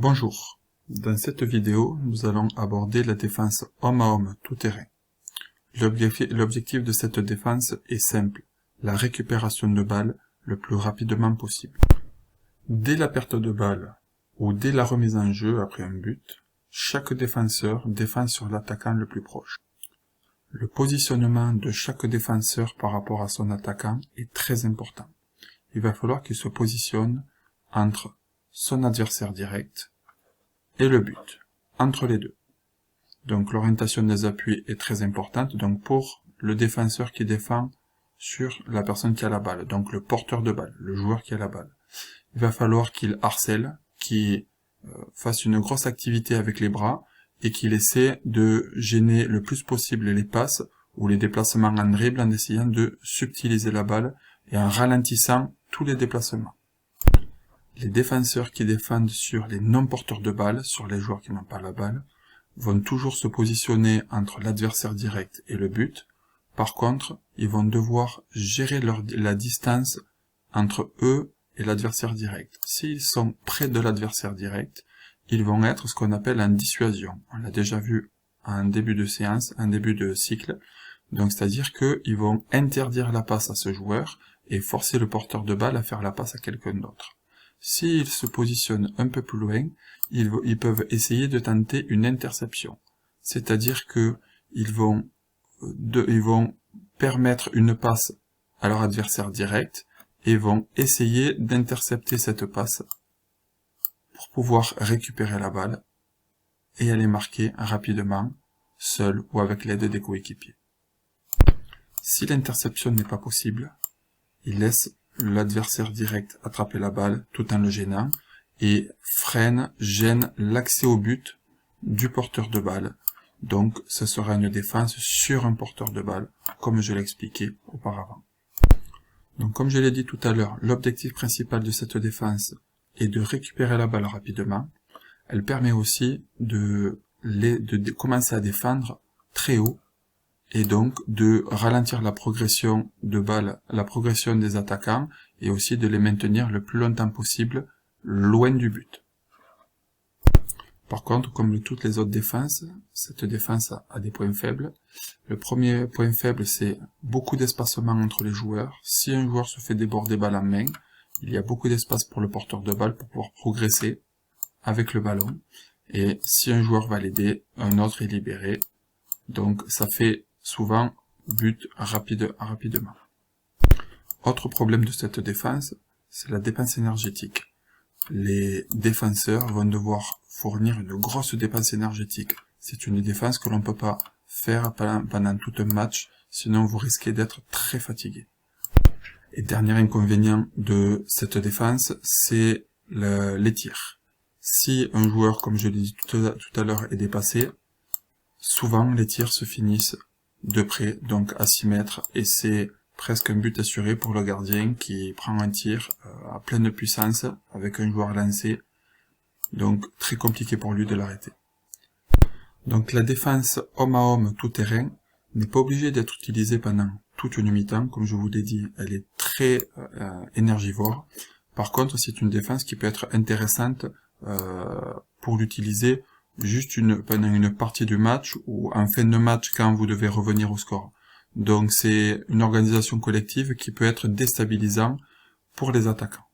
Bonjour, dans cette vidéo, nous allons aborder la défense homme à homme tout-terrain. L'objectif de cette défense est simple, la récupération de balles le plus rapidement possible. Dès la perte de balle ou dès la remise en jeu après un but, chaque défenseur défend sur l'attaquant le plus proche. Le positionnement de chaque défenseur par rapport à son attaquant est très important. Il va falloir qu'il se positionne entre son adversaire direct et le but, entre les deux. Donc l'orientation des appuis est très importante, donc pour le défenseur qui défend sur la personne qui a la balle, donc le porteur de balle, le joueur qui a la balle. Il va falloir qu'il harcèle, qu'il fasse une grosse activité avec les bras et qu'il essaie de gêner le plus possible les passes ou les déplacements en dribble en essayant de subtiliser la balle et en ralentissant tous les déplacements. Les défenseurs qui défendent sur les non-porteurs de balle, sur les joueurs qui n'ont pas la balle, vont toujours se positionner entre l'adversaire direct et le but. Par contre, ils vont devoir gérer la distance entre eux et l'adversaire direct. S'ils sont près de l'adversaire direct, ils vont être ce qu'on appelle en dissuasion. On l'a déjà vu en début de séance, en début de cycle. Donc c'est-à-dire qu'ils vont interdire la passe à ce joueur et forcer le porteur de balle à faire la passe à quelqu'un d'autre. S'ils se positionnent un peu plus loin, ils peuvent essayer de tenter une interception. C'est-à-dire que ils vont permettre une passe à leur adversaire direct et vont essayer d'intercepter cette passe pour pouvoir récupérer la balle et aller marquer rapidement, seul ou avec l'aide des coéquipiers. Si l'interception n'est pas possible, ils laissent l'adversaire direct attraper la balle tout en le gênant et gêne l'accès au but du porteur de balle. Donc ce sera une défense sur un porteur de balle, comme je l'ai expliqué auparavant. Donc comme je l'ai dit tout à l'heure, l'objectif principal de cette défense est de récupérer la balle rapidement. Elle permet aussi de commencer à défendre très haut et donc de ralentir la progression de balles, la progression des attaquants, et aussi de les maintenir le plus longtemps possible loin du but. Par contre, comme toutes les autres défenses, cette défense a des points faibles. Le premier point faible, c'est beaucoup d'espacement entre les joueurs. Si un joueur se fait déborder balle en main, il y a beaucoup d'espace pour le porteur de balle pour pouvoir progresser avec le ballon. Et si un joueur va l'aider, un autre est libéré. Donc ça fait souvent but rapidement. Autre problème de cette défense, c'est la dépense énergétique. Les défenseurs vont devoir fournir une grosse dépense énergétique. C'est une défense que l'on ne peut pas faire pendant tout un match, sinon vous risquez d'être très fatigué. Et dernier inconvénient de cette défense, c'est les tirs. Si un joueur, comme je l'ai dit tout à l'heure, est dépassé, souvent les tirs se finissent de près, donc à 6 mètres, et c'est presque un but assuré pour le gardien qui prend un tir à pleine puissance avec un joueur lancé, donc très compliqué pour lui de l'arrêter. Donc la défense homme à homme tout terrain n'est pas obligée d'être utilisée pendant toute une mi-temps, comme je vous l'ai dit, elle est très énergivore. Par contre, c'est une défense qui peut être intéressante pour l'utiliser juste pendant une partie du match ou en fin de match quand vous devez revenir au score. Donc c'est une organisation collective qui peut être déstabilisante pour les attaquants.